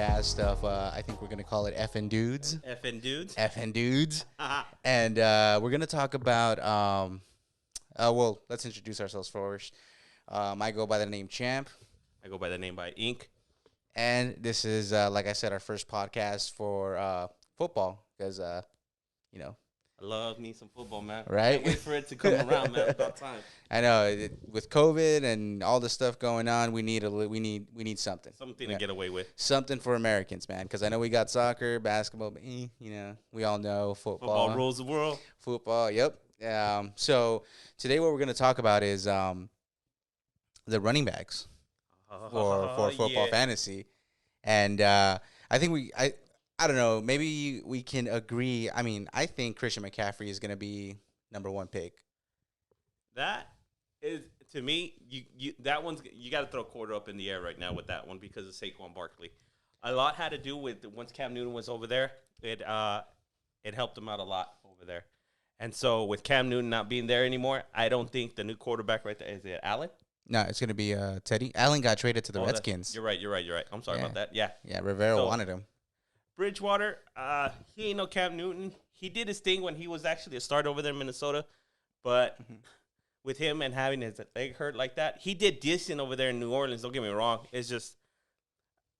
podcast of I think we're gonna call it F and Dudes. FN dudes. F and Dudes, I and we're gonna talk about well, let's introduce ourselves first. I go by the name Champ, go by the name by Ink. and this is like I said, our first podcast for football because you know, I love me some football, man. Right? Can't wait for it to come around, man. About time. I know with COVID and all the stuff going on, we need something. Something to get away with. Something for Americans, man, because I know we got soccer, basketball, but we all know football. Football rules the world. Football, yep. So today what we're going to talk about is the running backs for football fantasy, and I think I don't know, maybe we can agree. I mean, I think Christian McCaffrey is going to be number one pick. That is, to me, that one's, you got to throw a quarter up in the air right now with that one because of Saquon Barkley. A lot had to do with once Cam Newton was over there, it helped him out a lot over there. And so with Cam Newton not being there anymore, I don't think the new quarterback right there, is it Allen? No, it's going to be Teddy. Allen got traded to the Oh, Redskins. You're right. I'm sorry about that. Yeah. Yeah, Rivera wanted him. Bridgewater, he ain't no Cam Newton. He did his thing when he was actually a starter over there in Minnesota, but with him and having his leg hurt like that, he did decent over there in New Orleans. Don't get me wrong. It's just,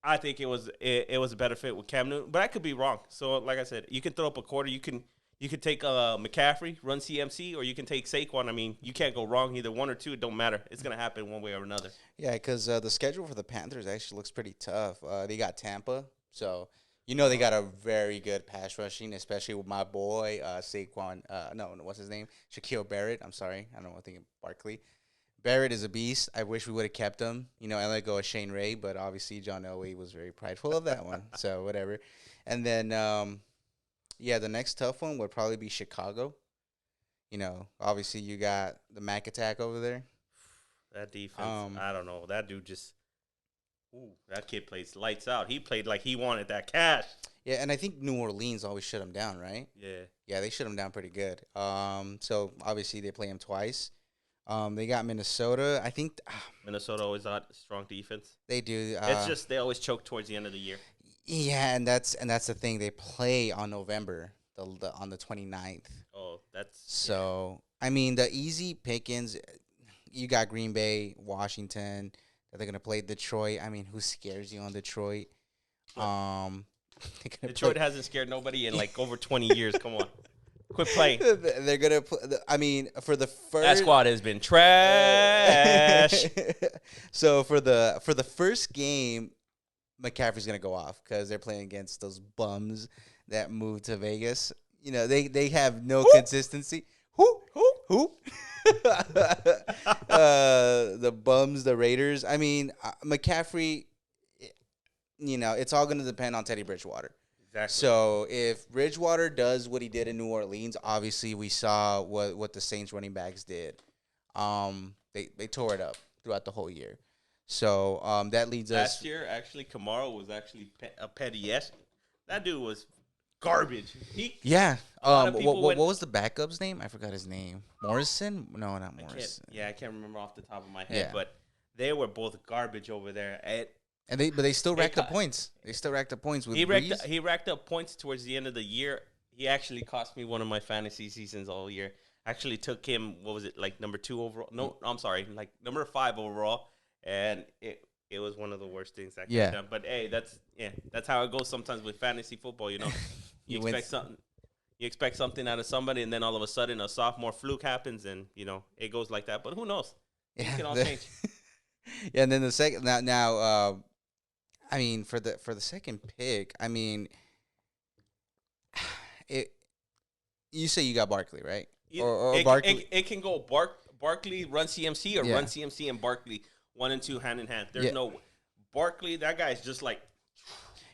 I think it was a better fit with Cam Newton, but I could be wrong. So like I said, you can throw up a quarter. You can take McCaffrey, run CMC, or you can take Saquon. I mean, you can't go wrong. Either one or two, it don't matter. It's gonna happen one way or another. Yeah, because the schedule for the Panthers actually looks pretty tough. They got Tampa, so. They got a very good pass rushing, especially with my boy, Saquon. No, what's his name? Shaquille Barrett. I'm sorry. I don't know. I think Barkley. Barrett is a beast. I wish we would have kept him. I let go of Shane Ray, but obviously John Elway was very prideful of that one. So, whatever. And then, the next tough one would probably be Chicago. Obviously you got the Mac attack over there. That defense, I don't know. That dude just... Ooh, that kid plays lights out. He played like he wanted that cash. Yeah, and I think New Orleans always shut him down, right? Yeah. Yeah, they shut him down pretty good. So obviously they play him twice. They got Minnesota. I think Minnesota always got strong defense. They do. It's just they always choke towards the end of the year. Yeah, and that's the thing. They play on November on the 29th. Oh, that's so. Yeah. I mean, the easy pickings. You got Green Bay, Washington. They're going to play Detroit. I mean, who scares you on Detroit? Detroit hasn't scared nobody in like over 20 years. Come on. Quit playing. They're going to play. I mean, for the first. That squad has been trash. So for the first game, McCaffrey's going to go off because they're playing against those bums that moved to Vegas. They have no consistency. Who? The bums, the Raiders. I mean, McCaffrey, it's all going to depend on Teddy Bridgewater. Exactly. So if Bridgewater does what he did in New Orleans, obviously we saw what the Saints running backs did. They tore it up throughout the whole year. So that leads us. Last year, actually, Kamara was actually a petty yes. That dude was garbage. What was the backup's name? I forgot his name. Morrison? No, not Morrison. I can't remember off the top of my head. But they were both garbage over there. But they still racked up points. They still racked up points with Breeze. He racked up points towards the end of the year. He actually cost me one of my fantasy seasons all year. Actually took him, what was it, like number 2 overall? No, I'm sorry, like number 5 overall. And it was one of the worst things I could have done. But hey, that's how it goes sometimes with fantasy football. You expect something out of somebody, and then all of a sudden a sophomore fluke happens, and it goes like that. But who knows? It can all change. Yeah, and then the second now, I mean, for the second pick, I mean, you say you got Barkley, right? Barkley. It can go Barkley, run CMC, or run CMC and Barkley 1 and 2 hand in hand. There's no Barkley. That guy's just like.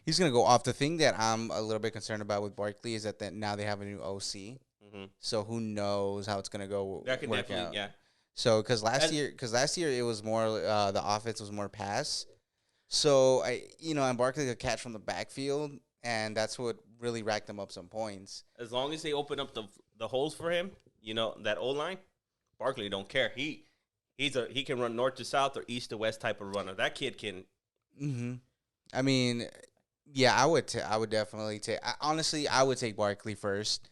He's going to go off. The thing that I'm a little bit concerned about with Barkley is that now they have a new OC. Mm-hmm. So who knows how it's going to go. That could definitely, out. So because last year it was more the offense was more pass. So and Barkley could catch from the backfield, and that's what really racked him up some points. As long as they open up the holes for him, that O line, Barkley don't care. He can run north to south or east to west type of runner. That kid can. Mm-hmm. I mean, Yeah, I would definitely take. Honestly, I would take Barkley first.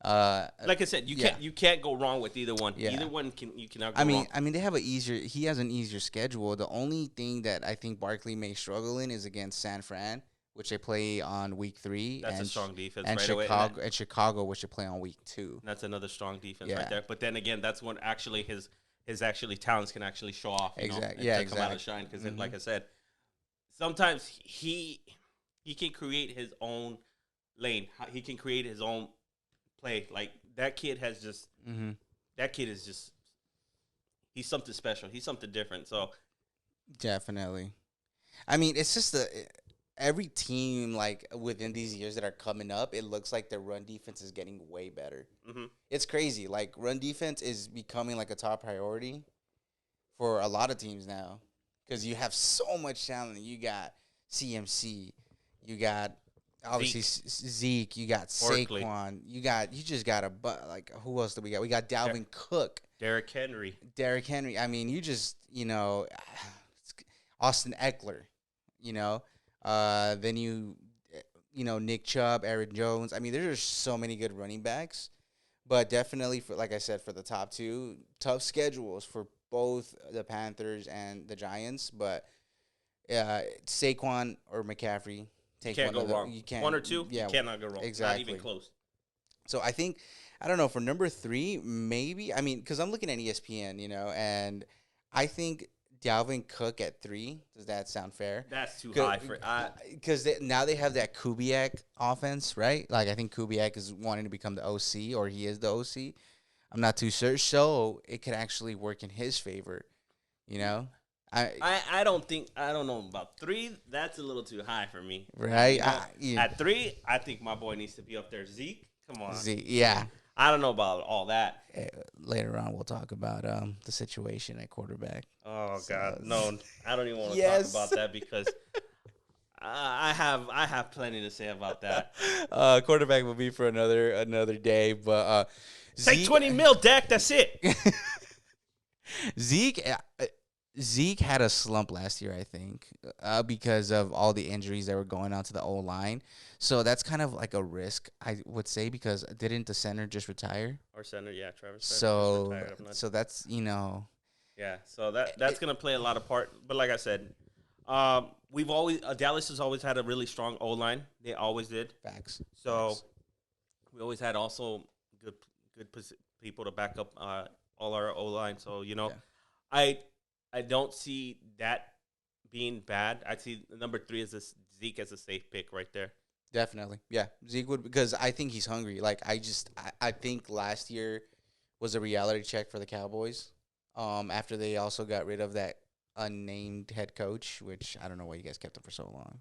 Like I said, Yeah, you can't go wrong with either one. yeah. Either one you cannot go wrong. I mean, they have a easier. He has an easier schedule. The only thing that I think Barkley may struggle in is against San Fran, which they play on week 3, That's a and strong defense and right away. Chicago, which they play on week 2. That's another strong defense right Yeah. there. But then again, that's when actually his actually talents can actually show off. You know, Exactly. and Yeah, to come out exactly. and shine. Because like I said, sometimes he can create his own lane. He can create his own play. Like that kid has just that kid is just he's something special. He's something different. So Definitely. I mean, it's just every team like within these years that are coming up, it looks like their run defense is getting way better. It's crazy. Like run defense is becoming like a top priority for a lot of teams now because you have so much talent. You got CMC, you got obviously Zeke, you got Barkley. Saquon, you just got like who else do we got? We got Dalvin Cook, Derrick Henry. I mean, you just Austin Eckler, you know, then Nick Chubb, Aaron Jones. I mean, there's so many good running backs, but definitely for like I said, for the top two, tough schedules for both the Panthers and the Giants. But Saquon or McCaffrey, take Can't one go of wrong. You can't, One or two, yeah, you cannot go wrong. exactly. Not even close. So I think I don't know for number 3, maybe. I mean, because I'm looking at ESPN, and I think Dalvin Cook at 3. Does that sound fair? That's too high for because now they have that Kubiak offense, right? Like I think Kubiak is wanting to become the OC, or he is the OC. I'm not too sure, so it could actually work in his favor. I don't know about 3. That's a little too high for me. Right? At 3, I think my boy needs to be up there. Zeke, come on. Zeke, yeah. I don't know about all that. Later on, we'll talk about the situation at quarterback. Oh God, no! I don't even want to Yes. talk about that because I have plenty to say about that. Quarterback will be for another day, but Take 20 mil, Dak. That's it. Zeke had a slump last year, I think, because of all the injuries that were going on to the O-line. So that's kind of like a risk, I would say, because didn't the center just retire? Our center, yeah, Travis. So that's yeah. So that's gonna play a lot of part. But like I said, we've always Dallas has always had a really strong O-line. They always did. Facts. So we always had also good people to back up all our O-line. So I don't see that being bad. I see number 3 as Zeke as a safe pick right there. Definitely. Yeah. Zeke would, because I think he's hungry. Like I think last year was a reality check for the Cowboys. After they also got rid of that unnamed head coach, which I don't know why you guys kept him for so long.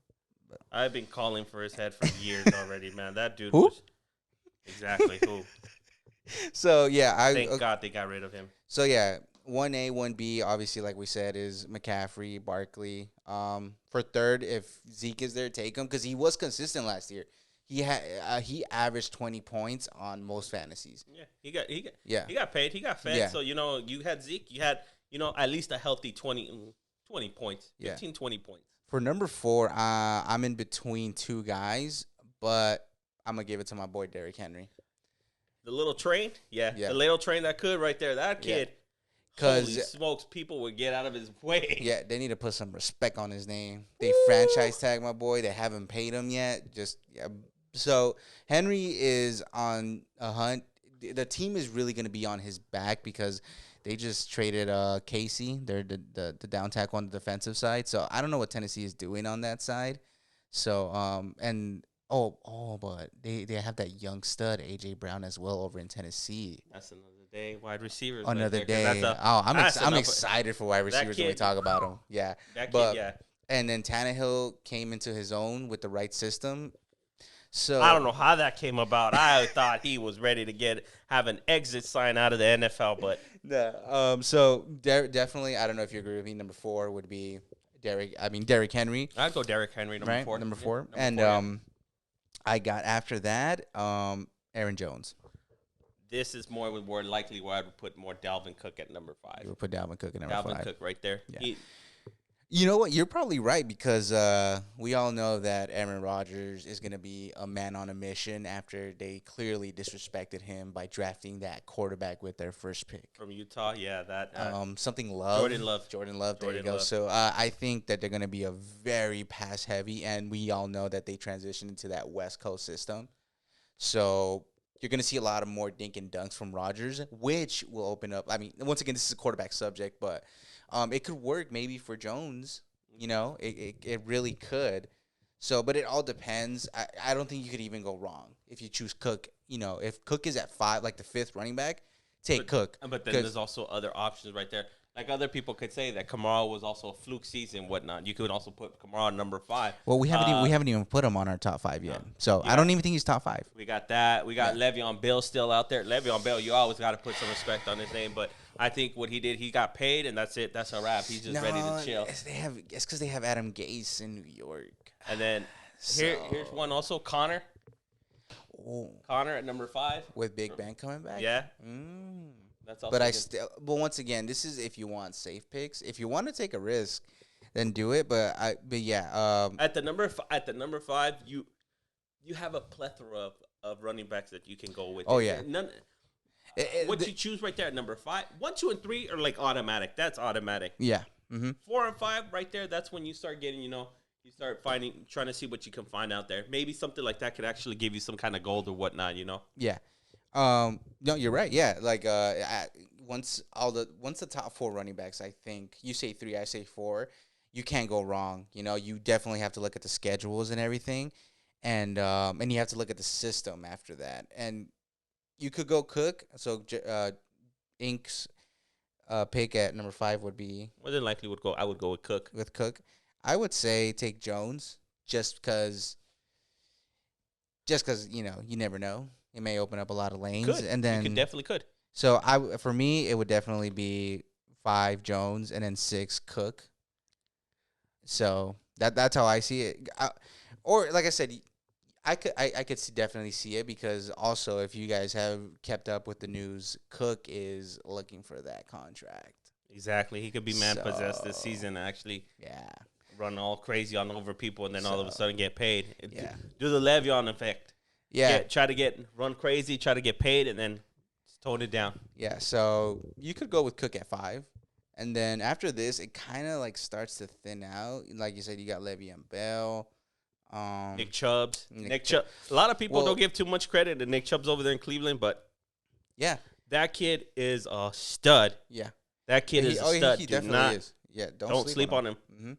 But I've been calling for his head for years already, man. That dude Who? was exactly who. So yeah, Thank God they got rid of him. So yeah, 1A, 1B, obviously, like we said, is McCaffrey, Barkley. For third, if Zeke is there, take him because he was consistent last year. He averaged 20 points on most fantasies. Yeah, he got paid. He got fed. Yeah. So you had Zeke. You had at least a healthy 20 points, 15, 20 points. For number 4, I'm in between 2 guys, but I'm gonna give it to my boy Derrick Henry. The little train, yeah. The little train that could right there. That kid. Holy smokes, people would get out of his way. Yeah, they need to put some respect on his name. They franchise tag my boy. They haven't paid him yet. So Henry is on a hunt. The team is really going to be on his back because they just traded Casey. They're the down tackle on the defensive side. So I don't know what Tennessee is doing on that side. So but they have that young stud AJ Brown as well over in Tennessee. That's another day. Wide receivers. Another day. I'm excited for wide receivers when we talk about them. Yeah. And then Tannehill came into his own with the right system. So I don't know how that came about. I thought he was ready to have an exit sign out of the NFL, but no. So definitely, I don't know if you agree with me. Number 4 would be Derrick Henry. I'd go Derrick Henry number 4. Number 4. Yeah, and 4, yeah. I got after that Aaron Jones. This is more likely where I would put more Dalvin Cook at number 5. You would put Dalvin Cook at number 5. Dalvin Cook right there. Yeah. You know what? You're probably right because we all know that Aaron Rodgers is going to be a man on a mission after they clearly disrespected him by drafting that quarterback with their first pick. From Utah. Yeah, that Something Love. Jordan Love. Jordan Love. There you Jordan go. Love. So I think that they're going to be a very pass heavy, and we all know that they transitioned into that West Coast system. So you're going to see a lot of more dink and dunks from Rodgers, which will open up. I mean, once again, this is a quarterback subject, but it could work maybe for Jones. You know, it really could. So, but it all depends. I don't think you could even go wrong if you choose Cook. You know, if Cook is at 5, like the 5th running back, take Cook. But then there's also other options right there. Like other people could say that Kamara was also a fluke season, whatnot. You could also put Kamara number 5. Well, we haven't even put him on our top 5 yet. So I don't even think he's top 5. We got that. We got Le'Veon Bell still out there. Le'Veon Bell, you always got to put some respect on his name. But I think what he did, he got paid, and that's it. That's a wrap. He's just ready to chill. It's because they have Adam Gase in New York. And then here's one also, Connor. Oh. Connor at number 5 with Big Ben coming back. Yeah. That's also. But once again, this is if you want safe picks. If you want to take a risk, then do it. But yeah. At the number 5, you have a plethora of running backs that you can go with. Oh yeah. What you choose right there at number 5, 1, 2, and 3 are like automatic. That's automatic. Yeah. 4 and 5 right there. That's when you start getting, you start trying to see what you can find out there. Maybe something like that could actually give you some kind of gold or whatnot. Yeah. No, you're right. Yeah. Like once the top 4 running backs, I think you say 3, I say 4. You can't go wrong. You definitely have to look at the schedules and everything, and you have to look at the system after that. And you could go Cook. So Ink's pick at number 5 would be more than likely I would go with Cook. With Cook, I would say take Jones just because you never know. It may open up a lot of lanes, and then you definitely could. So for me, it would definitely be 5 Jones and then 6 Cook. So that's how I see it. Or like I said, I could definitely see it because also if you guys have kept up with the news, Cook is looking for that contract. Exactly, he could be man possessed this season. Actually, run all crazy on over people, and then all of a sudden get paid. Do the Le'Veon effect. Yeah, try to run crazy, try to get paid, and then tone it down. Yeah, so you could go with Cook at 5, and then after this, it kind of like starts to thin out. Like you said, you got Le'Veon Bell, Nick Chubbs. Nick Chubb. A lot of people don't give too much credit to Nick Chubbs over there in Cleveland, but yeah, that kid is a stud. Yeah, that kid is a stud. He definitely is. Yeah, don't sleep on him. Mm-hmm.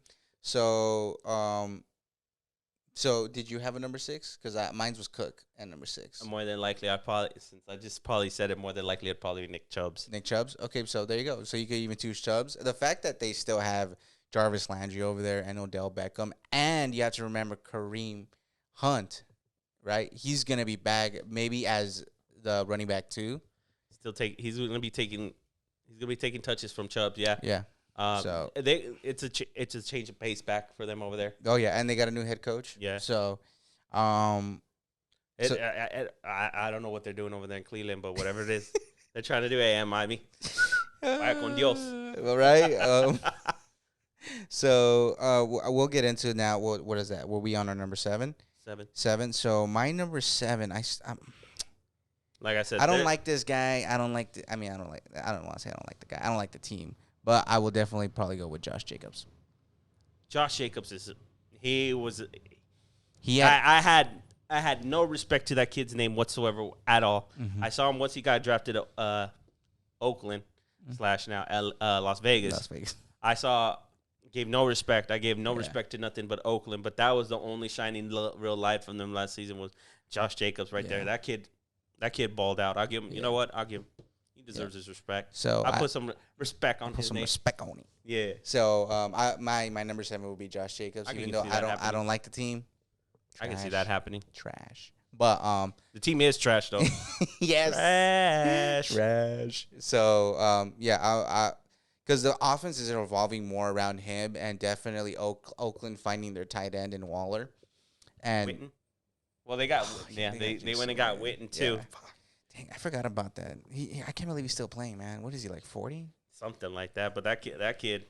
So did you have a number 6? Because mine was Cook at number 6. More than likely, since I just probably said it, more than likely it'd probably be Nick Chubbs. Nick Chubbs? Okay, so there you go. So you could even choose Chubbs. The fact that they still have Jarvis Landry over there and Odell Beckham, and you have to remember Kareem Hunt, right? He's going to be back maybe as the running back too. He's going to be taking touches from Chubbs, yeah. Yeah. It's a change of pace back for them over there. Oh yeah, and they got a new head coach. Yeah. So, I don't know what they're doing over there in Cleveland, but whatever it is, they're trying to do. Hey, Miami, vaya con Dios. All right. So we'll get into now. What is that? Were we on our number 7? 7. So my number 7, like I said, I don't like this guy. I don't want to say I don't like the guy. I don't like the team. But I will definitely probably go with Josh Jacobs. Josh Jacobs I had no respect to that kid's name whatsoever at all. Mm-hmm. I saw him once he got drafted Oakland / now Las Vegas. Gave no respect. I gave no respect to nothing but Oakland. But that was the only shining real light from them last season was Josh Jacobs right there. That kid balled out. I'll give him. You know what? I'll give him. He deserves his respect. So I put some respect on his name. Respect on him. Yeah. So my number 7 would be Josh Jacobs, even though I don't like the team. Trash. I can see that happening. Trash. But the team is trash though. Yes. Trash. So because the offense is evolving more around him, and definitely Oakland finding their tight end in Waller, and Witten. Well, they got they went and got Witten too. Yeah. Dang, I forgot about that. I can't believe he's still playing, man. What is he, like 40? Something like that. But that kid.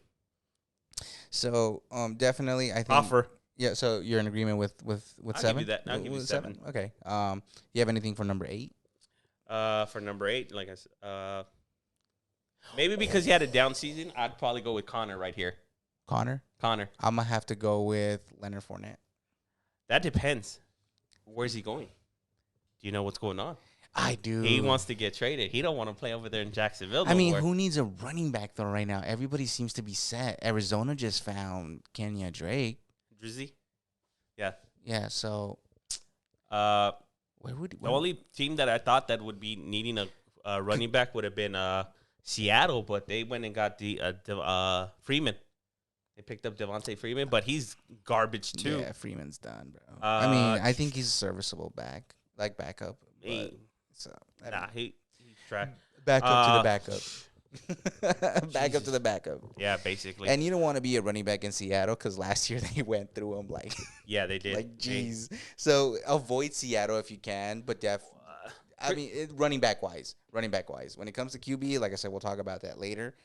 So definitely, I think. Offer. Yeah. So you're in agreement with I'll seven? give you that. I'll give you With 7. Okay. You have anything for number 8? For number 8, like I said, maybe because he had a down season, I'd probably go with Connor right here. Connor. Connor. I'm gonna have to go with Leonard Fournette. That depends. Where's he going? Do you know what's going on? I do. He wants to get traded. He don't want to play over there in Jacksonville. I mean, more. who needs a running back though right now? Everybody seems to be set. Arizona just found Kenya Drake. Drizzy? Yeah. Yeah. So. Where would the only team that I thought that would be needing a running back would have been Seattle, but they went and got the Freeman. They picked up Devontae Freeman, but he's garbage too. Yeah, Freeman's done, bro. I mean, I think he's a serviceable backup. He's trash. Back up to the backup. Back up to the backup. Yeah, basically. And you don't want to be a running back in Seattle because last year they went through him like. Yeah, they did. Like, jeez. So avoid Seattle if you can, but I mean, running back wise. When it comes to QB, like I said, we'll talk about that later.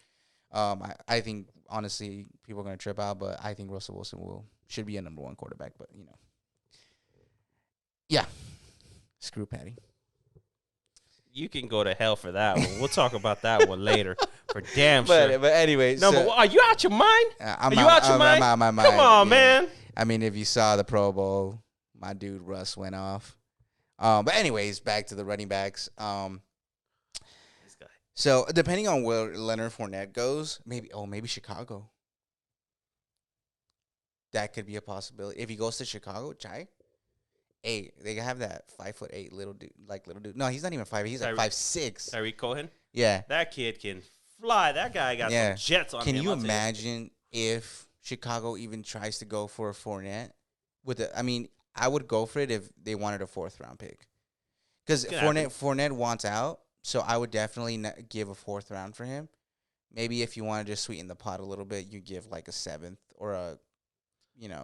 I think honestly, people are gonna trip out, but I think Russell Wilson should be a number 1 quarterback. But yeah. Screw Patty. You can go to hell for that one. We'll talk about that one later. For damn sure. But anyway, no, but are you out your mind? Are you out your mind? I'm out my mind. Come on, man. I mean, if you saw the Pro Bowl, my dude Russ went off. But anyways, back to the running backs. This guy. So depending on where Leonard Fournette goes, maybe Chicago. That could be a possibility. If he goes to Chicago, they have that 5'8" little dude. No, he's not even 5'8". He's like 5'6". Tyreek Cohen. Yeah, that kid can fly. That guy got some jets on him. Can you imagine if Chicago even tries to go for a Fournette? I would go for it if they wanted a 4th round pick, because Fournette wants out. So I would definitely give a 4th round for him. Maybe if you want to just sweeten the pot a little bit, you give like a 7th or a.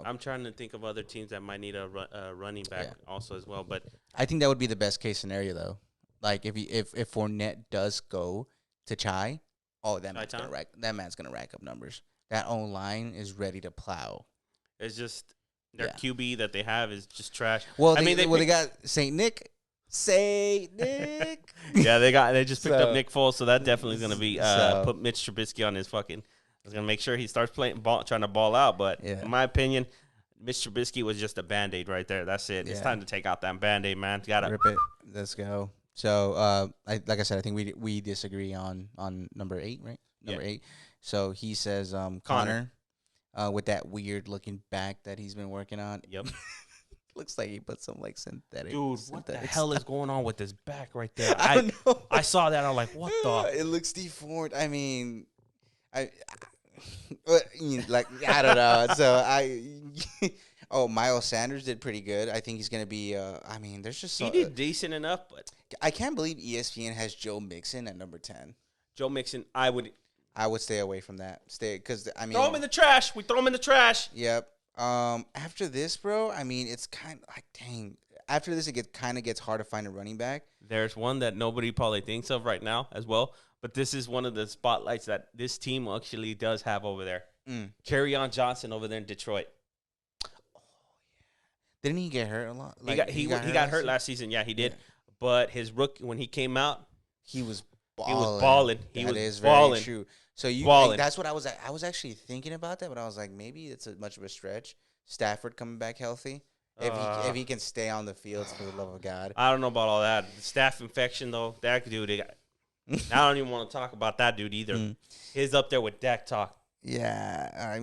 I'm trying to think of other teams that might need a running back also as well, but I think that would be the best case scenario though. Like if Fournette does go to Chai, that man's gonna rack up numbers. That O-line is ready to plow. It's just their QB that they have is just trash. Well, they got Saint Nick. Yeah, they just picked up Nick Foles, so that definitely is gonna be put Mitch Trubisky on his fucking. I was going to make sure he starts trying to ball out. But in my opinion, Mitch Trubisky was just a Band-Aid right there. That's it. Yeah. It's time to take out that Band-Aid, man. Rip it. Let's go. So, like I said, I think we disagree on number 8, right? Number 8. So, he says Connor with that weird-looking back that he's been working on. Yep. Looks like he put some, like, synthetic. Dude, what the hell is going on with this back right there? I don't know. I saw that. I'm like, what the? It looks deformed. I mean... I don't know. So Miles Sanders did pretty good. I think he's gonna be. There's just he did decent enough, but I can't believe ESPN has Joe Mixon at number 10. Joe Mixon, I would stay away from that. Because throw him in the trash. We throw him in the trash. Yep. After this, bro, it's kind of like dang. After this, it gets hard to find a running back. There's one that nobody probably thinks of right now as well. But this is one of the spotlights that this team actually does have over there. Kerryon Johnson over there in Detroit. Oh, yeah. Didn't he get hurt a lot? He got hurt last season. Yeah, he did. Yeah. But his rookie, when he came out, he was balling. That is very true. So that's what I was actually thinking about that, but I was like, maybe it's a much of a stretch. Stafford coming back healthy. If he can stay on the field, for the love of God. I don't know about all that. The staph infection, though, that dude, I don't even want to talk about that dude either. He's up there with Dak talk. Yeah,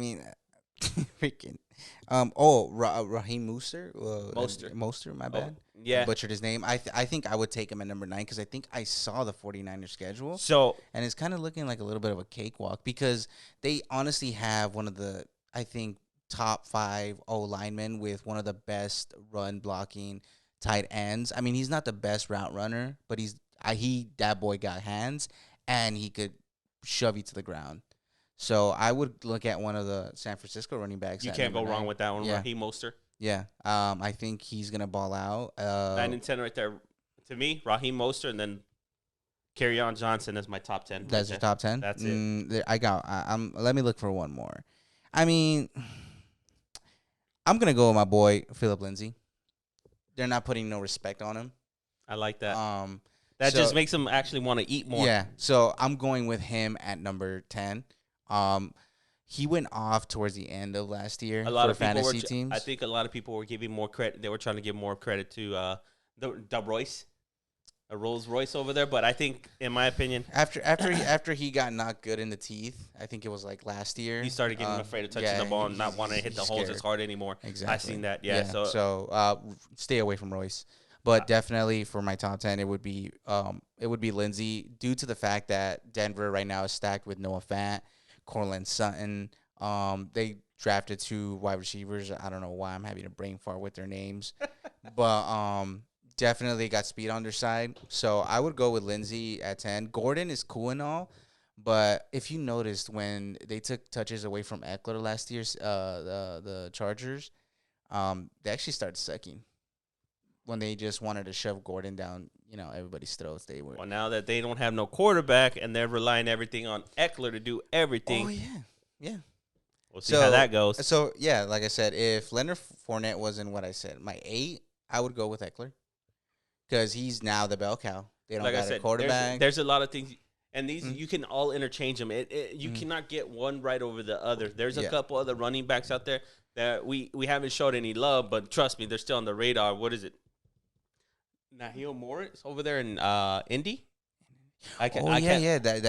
freaking. Raheem Mostert. Mostert, my bad. Yeah. Butchered his name. I think I would take him at number 9 because I think I saw the 49ers schedule. And it's kind of looking like a little bit of a cakewalk because they honestly have one of the, I think, top 5 O-linemen with one of the best run blocking tight ends. I mean, he's not the best route runner, but that boy got hands, and he could shove you to the ground. So I would look at one of the San Francisco running backs. You can't go wrong with that one, Raheem Mostert. Yeah, I think he's gonna ball out. 9 and 10 right there. To me, Raheem Mostert, and then Kerryon Johnson is my top 10. That's your top 10. That's it. Let me look for one more. I mean, I'm gonna go with my boy Philip Lindsay. They're not putting no respect on him. I like that. Um, That so just makes them actually want to eat more. yeah, so I'm going with him at number 10. Um, he went off towards the end of last year A lot for of people were. fantasy teams. I think a lot of people were giving more credit. They were trying to give more credit to the Royce, a Rolls Royce over there. But I think, in my opinion, after he got knocked good in the teeth, I think it was like last year. he started getting afraid of touching the ball and not wanting to hit the holes as hard anymore. Exactly. I've seen that. Yeah. So stay away from Royce. But definitely for my top 10, it would be Lindsey, due to the fact that Denver right now is stacked with Noah Fant, Cortland Sutton. They drafted 2 wide receivers. I don't know why I'm having a brain fart with their names, but definitely got speed on their side. So I would go with Lindsey at 10. Gordon is cool and all, but if you noticed when they took touches away from Eckler last year, the Chargers, they actually started sucking. When they just wanted to shove Gordon down, everybody's throats. They were. Well, now that they don't have no quarterback and they're relying everything on Eckler to do everything. Oh yeah. We'll see how that goes. So yeah, like I said, if Leonard Fournette wasn't what I said, my 8, I would go with Eckler because he's now the bell cow. They don't got a quarterback. There's a lot of things, and these you can all interchange them. You cannot get one right over the other. There's a couple other running backs out there that we haven't showed any love, but trust me, they're still on the radar. What is it? Nahil Morris over there in Indy. That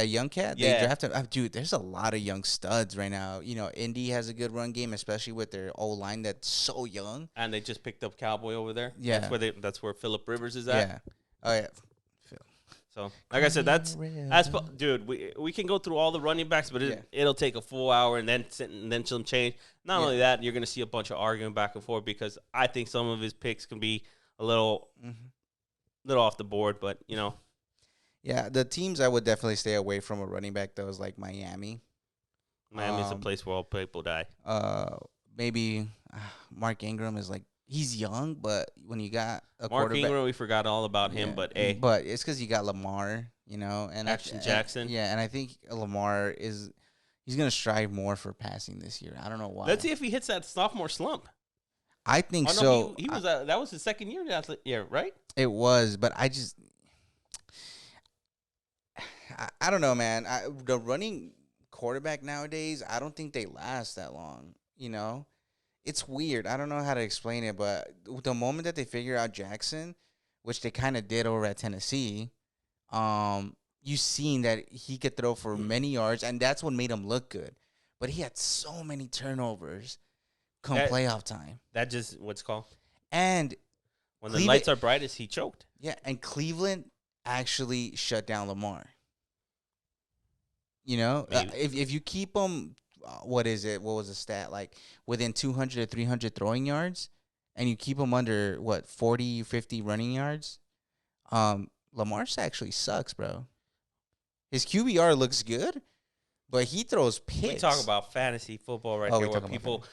young cat. Yeah. They drafted. Dude, there's a lot of young studs right now. Indy has a good run game, especially with their O-line that's so young. And they just picked up Cowboy over there. Yeah, that's where Phillip Rivers is at. Yeah. Oh yeah. So, like I said, dude. We can go through all the running backs, but it'll take a full hour and then some change. Not only that, you're gonna see a bunch of arguing back and forth because I think some of his picks can be a little off the board, but Yeah, the teams I would definitely stay away from a running back though is like Miami. Miami's a place where all people die. Maybe Mark Ingram is like he's young, but when you got a Mark quarterback, Ingram, we forgot all about him, but but it's because you got Lamar, and Action Jackson. And I think Lamar he's gonna strive more for passing this year. I don't know why. Let's see if he hits that sophomore slump. I think so. He was that was his second year last year, right? It was, but I don't know, man. The running quarterback nowadays, I don't think they last that long. It's weird. I don't know how to explain it, but the moment that they figure out Jackson, which they kind of did over at Tennessee, you seen that he could throw for many yards, and that's what made him look good. But he had so many turnovers come playoff time. That just what's called. And when the lights are brightest, he choked. Yeah, and Cleveland actually shut down Lamar. If you keep him, what is it? What was the stat? Like within 200 to 300 throwing yards, and you keep him under, 40, 50 running yards, Lamar actually sucks, bro. His QBR looks good, but he throws picks. We talk about fantasy football right here, where people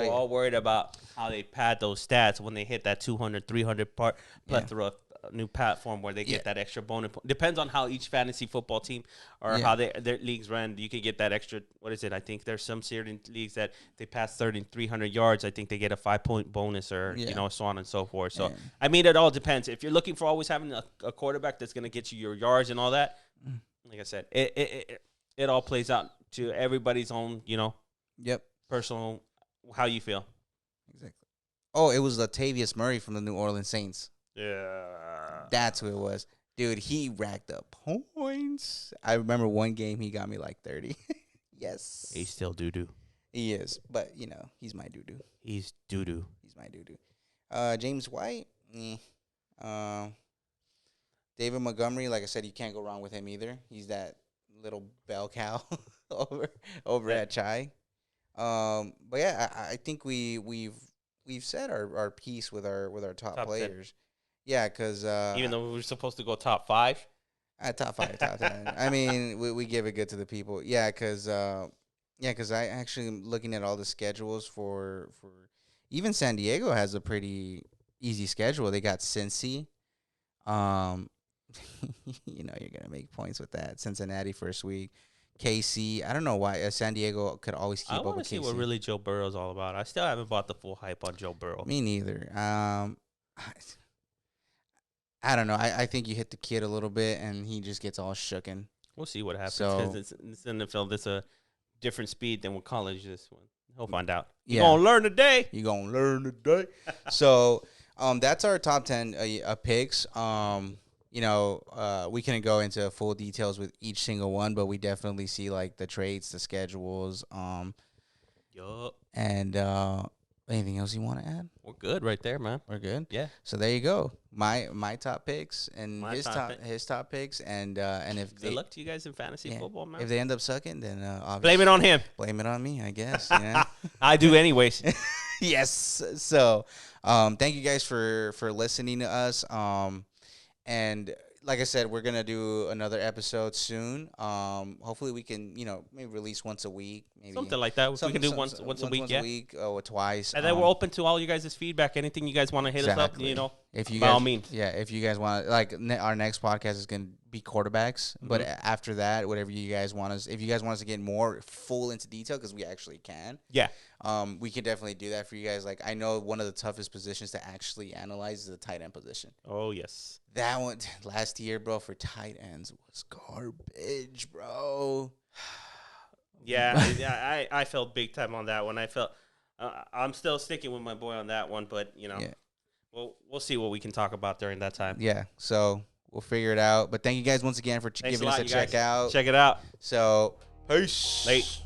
are all worried about how they pad those stats when they hit that 200, 300 part plethora of new platform where they get that extra bonus. Depends on how each fantasy football team or how their leagues run. You can get that extra. What is it? I think there's some certain leagues that they pass 300 yards. I think they get a 5-point bonus or so on and so forth. So I mean, it all depends. If you're looking for always having a quarterback that's going to get you your yards and all that, like I said, it all plays out to everybody's own, personal how you feel. Exactly. Oh, it was Latavius Murray from the New Orleans Saints. Yeah. That's who it was. Dude, he racked up points. I remember one game he got me like 30. Yes. He's still doo-doo. He is. But, he's my doo-doo. He's doo-doo. He's my doo-doo. James White. David Montgomery, like I said, you can't go wrong with him either. He's that little bell cow over at Chai. But yeah, I think we've said our piece with our top players. 10. Yeah, because even though we were supposed to go top 5, top 5, top 10. I mean, we give it good to the people. Yeah, because I actually am looking at all the schedules for even San Diego has a pretty easy schedule. They got Cincy. You're gonna make points with that. Cincinnati first week, KC. I don't know why San Diego could always keep I up want to with see KC. what really Joe Burrow's all about. I still haven't bought the full hype on Joe Burrow. Me neither. I don't know. I think you hit the kid a little bit, and he just gets all shooken. We'll see what happens So- because it's NFL. This a different speed than what college this one. He'll find out. Yeah. You're gonna learn today. You gonna learn today. So, that's our top 10 picks. We couldn't go into full details with each single one, but we definitely see like the traits, the schedules, Yup. and anything else you want to add? We're good right there, man. We're good. Yeah. So there you go. My top picks and My his top top pick. his top picks, and if Good luck to you guys in fantasy yeah, football, man. if they end up sucking, then obviously Blame it on him. blame it on me, I guess. Yeah. I do anyways. Yes. So, thank you guys for listening to us. And like I said, we're gonna do another episode soon. Hopefully we can, maybe release once a week, maybe Something like that. We can do once a week, yeah. or twice. And then we're open to all you guys' feedback. Anything you guys want to hit Exactly. us up, if you by guys, all means. yeah, if you guys want, like, our next podcast is gonna be quarterbacks, but after that, whatever you guys want us, if you guys want us to get more full into detail, because we actually can, Yeah. we can definitely do that for you guys. Like, I know one of the toughest positions to actually analyze is the tight end position. Oh, yes. That one last year, bro, for tight ends was garbage, bro. Yeah, I felt big time on that one. I felt I'm still sticking with my boy on that one, but Yeah. we'll see what we can talk about during that time. Yeah, so we'll figure it out. But thank you guys once again for Thanks giving a us lot, a you guys. check out. Check it out. So, peace. Late.